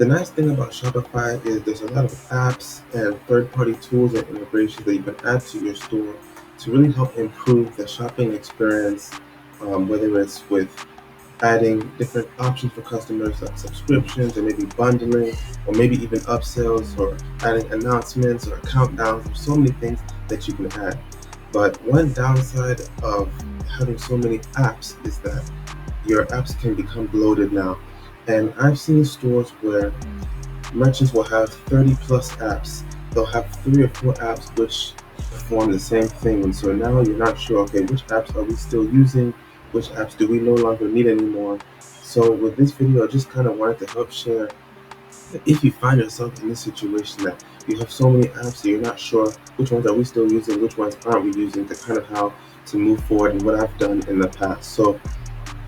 The nice thing about Shopify is there's a lot of apps and third-party tools and integrations that you can add to your store to really help improve the shopping experience, whether it's with adding different options for customers like subscriptions or maybe bundling or maybe even upsells or adding announcements or countdowns. There's so many things that you can add. But one downside of having so many apps is that your apps can become bloated now. And I've seen stores where merchants will have 30 plus apps. They'll have 3 or 4 apps which perform the same thing. And so now you're not sure, okay, which apps are we still using? Which apps do we no longer need anymore? So with this video, I just kind of wanted to help share that if you find yourself in this situation that you have so many apps that you're not sure which ones are we still using, which ones aren't we using, to kind of how to move forward and what I've done in the past. So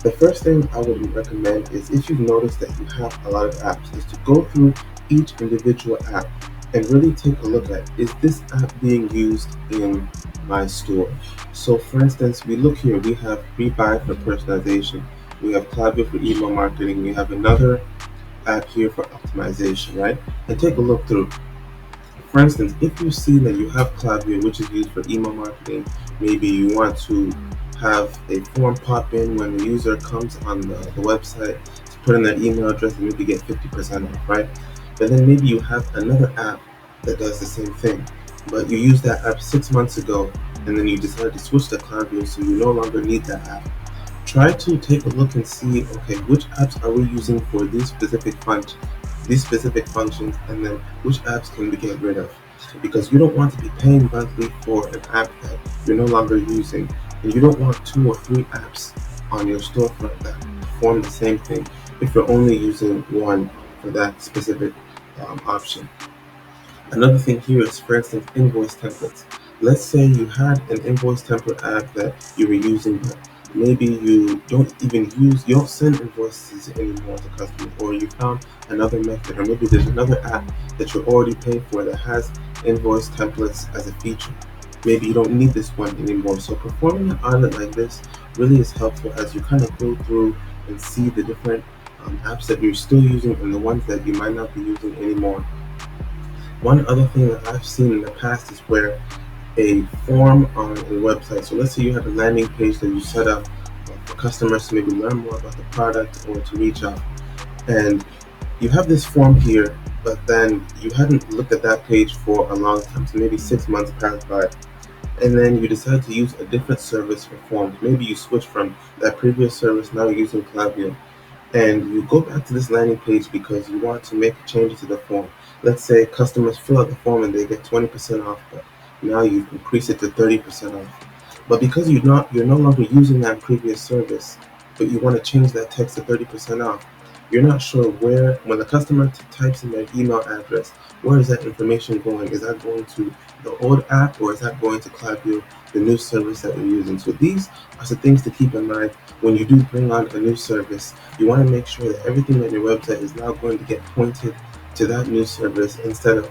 the first thing I would recommend is, if you've noticed that you have a lot of apps, is to go through each individual app and really take a look at, is this app being used in my store? So for instance, we look here, we have Rebuy for personalization, we have Klaviyo for email marketing, we have another app here for optimization, right? And take a look through. For instance, if you see that you have Klaviyo, which is used for email marketing, maybe you want to have a form pop in when the user comes on the website to put in their email address and maybe get 50% off, right? But then maybe you have another app that does the same thing, but you used that app 6 months ago and then you decided to switch to Klaviyo, so you no longer need that app. Try to take a look and see, okay, which apps are we using for these specific functions, and then which apps can we get rid of? Because you don't want to be paying monthly for an app that you're no longer using, and you don't want 2 or 3 apps on your storefront that perform the same thing if you're only using one for that specific option. Another thing here is, for instance, invoice templates. Let's say you had an invoice template app that you were using, but maybe you don't send invoices anymore to customers, or you found another method, or maybe there's another app that you're already paying for that has invoice templates as a feature. Maybe you don't need this one anymore. So performing an audit like this really is helpful as you kind of go through and see the different apps that you're still using and the ones that you might not be using anymore. One other thing that I've seen in the past is where a form on a website. So let's say you have a landing page that you set up for customers to maybe learn more about the product or to reach out. And you have this form here, but then you hadn't looked at that page for a long time. So maybe 6 months passed by. And then you decide to use a different service for forms. Maybe you switch from that previous service, now you're using Klaviyo. And you go back to this landing page because you want to make changes to the form. Let's say customers fill out the form and they get 20% off, but now you've increased it to 30% off. But because you're no longer using that previous service, but you want to change that text to 30% off, you're not sure where, when the customer types in their email address, where is that information going? Is that going to the old app, or is that going to Klaviyo, the new service that you're using? So these are some things to keep in mind when you do bring on a new service. You want to make sure that everything on your website is now going to get pointed to that new service instead of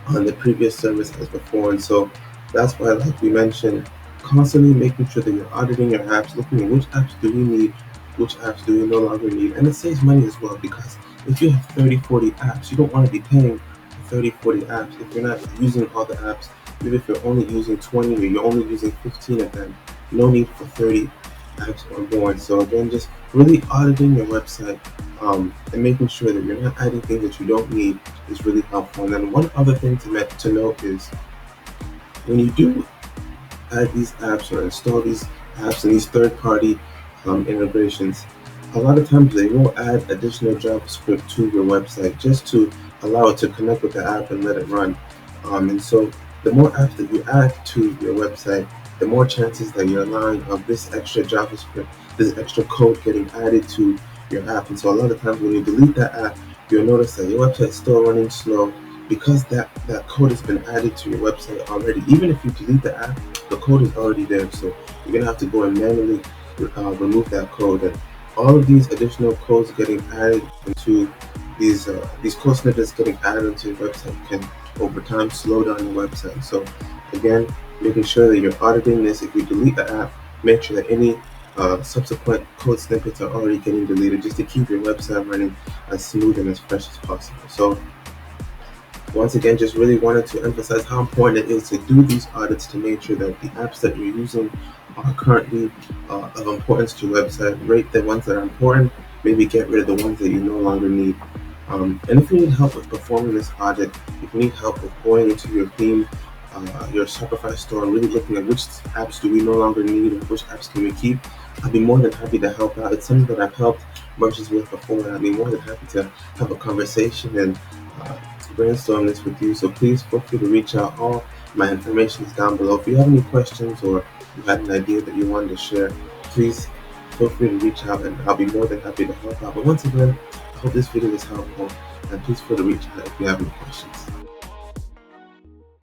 on the previous service as before. And so that's why, like we mentioned, constantly making sure that you're auditing your apps, looking at which apps do we need, which apps do we no longer need. And it saves money as well, because if you have 30, 40 apps, you don't want to be paying for 30, 40 apps if you're not using all the apps. Even if you're only using 20 or you're only using 15 of them, no need for 30 apps on board. So again, just really auditing your website and making sure that you're not adding things that you don't need is really helpful. And then one other thing to note is, when you do add these apps or install these apps and these third-party integrations, a lot of times they will add additional JavaScript to your website just to allow it to connect with the app and let it run. And so the more apps that you add to your website, the more chances that you're allowing of this extra JavaScript, this extra code getting added to your app. And so a lot of times when you delete that app, you'll notice that your website is still running slow because that code has been added to your website already. Even if you delete the app, the code is already there. So you're gonna have to go and manually remove that code. And all of these additional codes getting added into these code snippets getting added into your website can over time slow down your website. So again, making sure that you're auditing this. If you delete the app, make sure that any subsequent code snippets are already getting deleted, just to keep your website running as smooth and as fresh as possible. So once again, just really wanted to emphasize how important it is to do these audits to make sure that the apps that you're using are currently of importance to your website. Rate the ones that are important, maybe get rid of the ones that you no longer need. And if you need help with performing this audit, if you need help with going into your theme, your Shopify store, and really looking at which apps do we no longer need and which apps can we keep, I'd be more than happy to help out. It's something that I've helped merchants with before, and I'd be more than happy to have a conversation and uh, brainstorm this with you. So please feel free to reach out. All my information is down below. If you have any questions or you had an idea that you wanted to share, please feel free to reach out and I'll be more than happy to help out. But once again, I hope this video was helpful and please feel free to reach out if you have any questions.